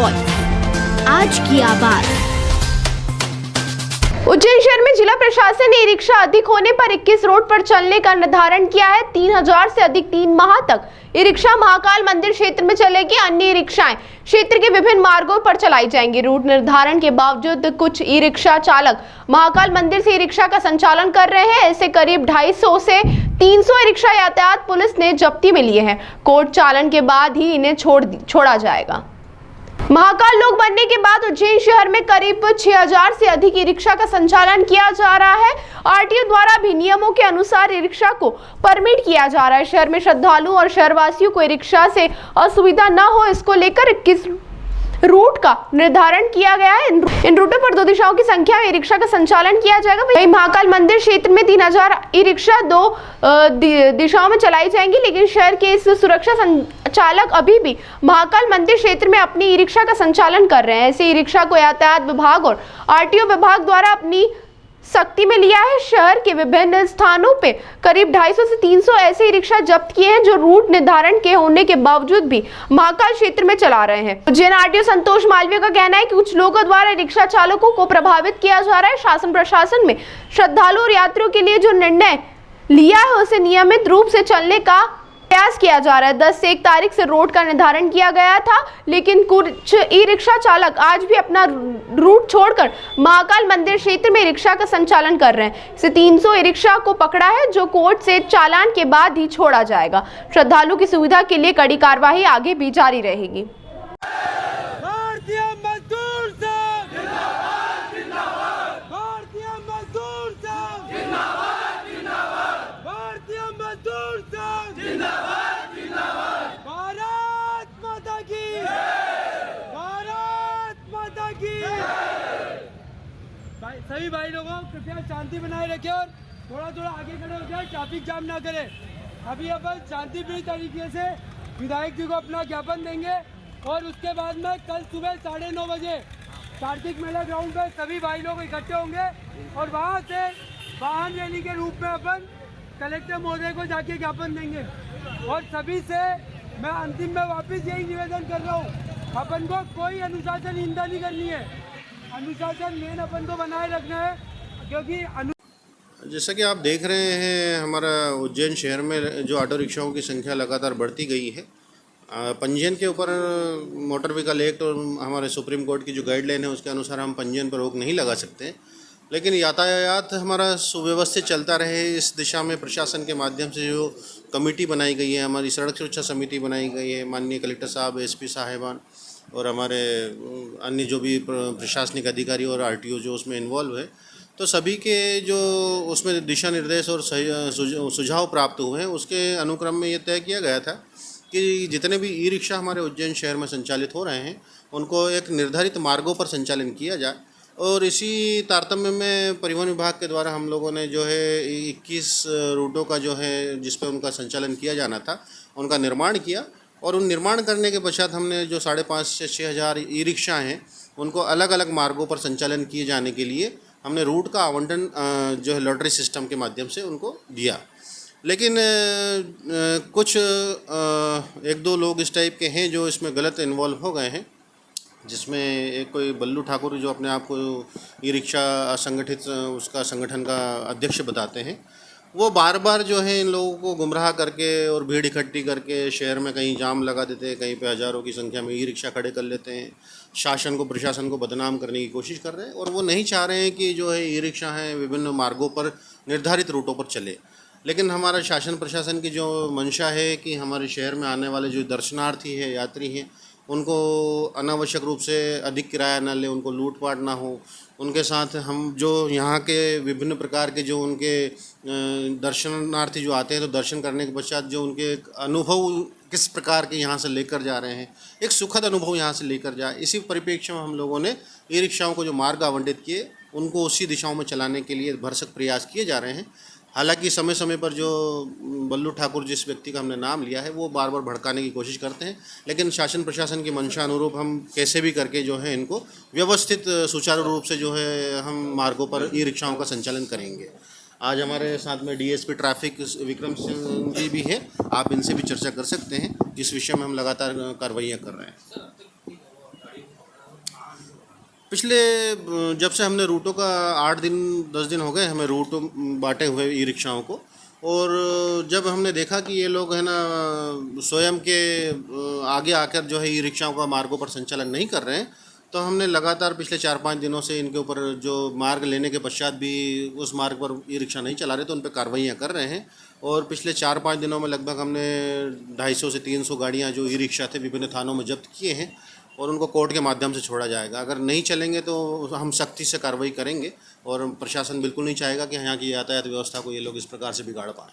Voice, आज की आवाज। उज्जैन शहर में जिला प्रशासन ने ई रिक्शा अधिक होने पर 21 रूट पर चलने का निर्धारण किया है। 3000 से अधिक 3 माह तक ई रिक्शा महाकाल मंदिर क्षेत्र में चलेगी। अन्य ई रिक्शाएं क्षेत्र के विभिन्न मार्गों पर चलाई जाएंगी। रूट निर्धारण के बावजूद कुछ ई रिक्शा चालक महाकाल मंदिर से ई रिक्शा का संचालन कर रहे हैं। ऐसे करीब 250 से 300 ई रिक्शा यातायात पुलिस ने जब्ती में लिए हैं। कोर्ट चालन के बाद ही इन्हें छोड़ा जाएगा। महाकाल लोक बनने के बाद उज्जैन शहर में करीब 6000 से अधिक ई रिक्शा का संचालन किया जा रहा है। आरटीओ द्वारा भी नियमों के अनुसार ई रिक्शा को परमिट किया जा रहा है। शहर में श्रद्धालु और शहरवासियों को ई रिक्शा से असुविधा न हो, इसको लेकर 21 रूट का निर्धारण किया गया है। इन रूटों पर 2 दिशाओं की संख्या में ई रिक्शा का संचालन किया जाएगा। वहीं महाकाल मंदिर क्षेत्र में 3000 ई रिक्शा 2 दिशाओं में चलाई जाएंगी। लेकिन शहर के इस सुरक्षा संचालक अभी भी महाकाल मंदिर क्षेत्र में अपनी ई रिक्शा का संचालन कर रहे हैं। ऐसे ई रिक्शा को यातायात विभाग और आरटीओ विभाग द्वारा अपनी सख्ती में लिया है। शहर के विभिन्न स्थानों पे करीब 250 से 300 ऐसे ई रिक्शा जब्त किए हैं जो रूट निर्धारण के होने के बावजूद भी महाकाल क्षेत्र में चला रहे हैं। उज्जैन आरटीओ संतोष मालवीय का कहना है कि कुछ लोगों द्वारा रिक्शा चालकों को प्रभावित किया जा रहा है। शासन प्रशासन में श्रद्धालु और यात्रियों के लिए जो निर्णय लिया है उसे नियमित रूप से चलने का प्रयास किया जा रहा है। 10 से 1 तारीख से रूट का निर्धारण किया गया था, लेकिन कुछ ई रिक्शा चालक आज भी अपना रूट छोड़कर महाकाल मंदिर क्षेत्र में रिक्शा का संचालन कर रहे हैं। इसे 300 ई रिक्शा को पकड़ा है, जो कोर्ट से चालान के बाद ही छोड़ा जाएगा। श्रद्धालु की सुविधा के लिए कड़ी कार्रवाई आगे भी जारी रहेगी। सभी भाई लोगों कृपया शांति बनाए रखें और थोड़ा आगे खड़े हो जाए, ट्रैफिक जाम ना करें। अभी अपन शांतिप्रिय तरीके से विधायक जी को अपना ज्ञापन देंगे और उसके बाद में कल सुबह 9:30 बजे कार्तिक मेला ग्राउंड पर सभी भाई लोग इकट्ठे होंगे और वहाँ से वाहन रैली के रूप में अपन कलेक्टर महोदय को जाके ज्ञापन देंगे। और सभी से मैं अंतिम में वापस यही निवेदन कर रहा हूँ, अपन को कोई अनुशासनहीनता नहीं करनी है। अनुशासन मेन अपन को बनाए रखना है, क्योंकि जैसा कि आप देख रहे हैं हमारा उज्जैन शहर में जो ऑटो रिक्शाओं की संख्या लगातार बढ़ती गई है। पंजीयन के ऊपर मोटर व्हीकल एक्ट और हमारे सुप्रीम कोर्ट की जो गाइडलाइन है उसके अनुसार हम पंजीयन पर रोक नहीं लगा सकते, लेकिन यातायात हमारा सुव्यवस्थित चलता रहे इस दिशा में प्रशासन के माध्यम से जो कमेटी बनाई गई है, हमारी सड़क सुरक्षा समिति बनाई गई है, माननीय कलेक्टर साहब, एसपी साहिबान और हमारे अन्य जो भी प्रशासनिक अधिकारी और आरटीओ जो उसमें इन्वॉल्व है, तो सभी के जो उसमें दिशा निर्देश और सुझाव प्राप्त हुए हैं उसके अनुक्रम में ये तय किया गया था कि जितने भी ई रिक्शा हमारे उज्जैन शहर में संचालित हो रहे हैं उनको एक निर्धारित मार्गों पर संचालन किया जाए। और इसी तारतम्य में परिवहन विभाग के द्वारा हम लोगों ने जो है 21 रूटों का जो है जिस पर उनका संचालन किया जाना था उनका निर्माण किया। और उन निर्माण करने के पश्चात हमने जो 5,500 से 6,000 ई रिक्शा हैं उनको अलग अलग मार्गों पर संचालन किए जाने के लिए हमने रूट का आवंटन जो है लॉटरी सिस्टम के माध्यम से उनको दिया। लेकिन कुछ 1-2 लोग इस टाइप के हैं जो इसमें गलत इन्वॉल्व हो गए हैं, जिसमें एक कोई बल्लू ठाकुर जो अपने आप को ई रिक्शा असंगठित उसका संगठन का अध्यक्ष बताते हैं, वो बार बार जो है इन लोगों को गुमराह करके और भीड़ इकट्ठी करके शहर में कहीं जाम लगा देते हैं, कहीं पे हज़ारों की संख्या में ई रिक्शा खड़े कर लेते हैं, शासन को प्रशासन को बदनाम करने की कोशिश कर रहे हैं। और वो नहीं चाह रहे हैं कि जो है ई रिक्शा हैं विभिन्न मार्गों पर निर्धारित रूटों पर चले। लेकिन हमारा शासन प्रशासन की जो मंशा है कि हमारे शहर में आने वाले जो दर्शनार्थी है, यात्री हैं, उनको अनावश्यक रूप से अधिक किराया न ले, उनको लूटपाट ना हो, उनके साथ हम जो यहाँ के विभिन्न प्रकार के जो उनके दर्शनार्थी जो आते हैं तो दर्शन करने के पश्चात जो उनके अनुभव किस प्रकार के यहाँ से लेकर जा रहे हैं, एक सुखद अनुभव यहाँ से लेकर जाए, इसी परिप्रेक्ष्य में हम लोगों ने ई रिक्शाओं को जो मार्ग आवंटित किए उनको उसी दिशाओं में चलाने के लिए भरसक प्रयास किए जा रहे हैं। हालांकि समय समय पर जो बल्लू ठाकुर जिस व्यक्ति का हमने नाम लिया है वो बार बार भड़काने की कोशिश करते हैं, लेकिन शासन प्रशासन की मंशा अनुरूप हम कैसे भी करके जो है इनको व्यवस्थित सुचारू रूप से जो है हम मार्गों पर ई रिक्शाओं का संचालन करेंगे। आज हमारे साथ में डीएसपी ट्रैफिक विक्रम सिंह जी भी है, आप इनसे भी चर्चा कर सकते हैं जिस विषय में हम लगातार कार्रवाइयाँ कर रहे हैं। पिछले जब से हमने रूटों का 8 दिन 10 दिन हो गए हमें रूट बांटे हुए ई रिक्शाओं को, और जब हमने देखा कि ये लोग है ना स्वयं के आगे आकर जो है ई रिक्शाओं का मार्गों पर संचालन नहीं कर रहे हैं, तो हमने लगातार पिछले 4-5 दिनों से इनके ऊपर जो मार्ग लेने के पश्चात भी उस मार्ग पर ई रिक्शा नहीं चला रहे तो उन पर कार्रवाइयाँ कर रहे हैं। और पिछले 4-5 दिनों में लगभग हमने 250 से 300 गाड़ियाँ जो ई रिक्शा थे विभिन्न थानों में जब्त किए हैं, और उनको कोर्ट के माध्यम से छोड़ा जाएगा। अगर नहीं चलेंगे तो हम सख्ती से कार्रवाई करेंगे, और प्रशासन बिल्कुल नहीं चाहेगा कि यहाँ की यातायात व्यवस्था को ये लोग इस प्रकार से बिगाड़ पाएँ।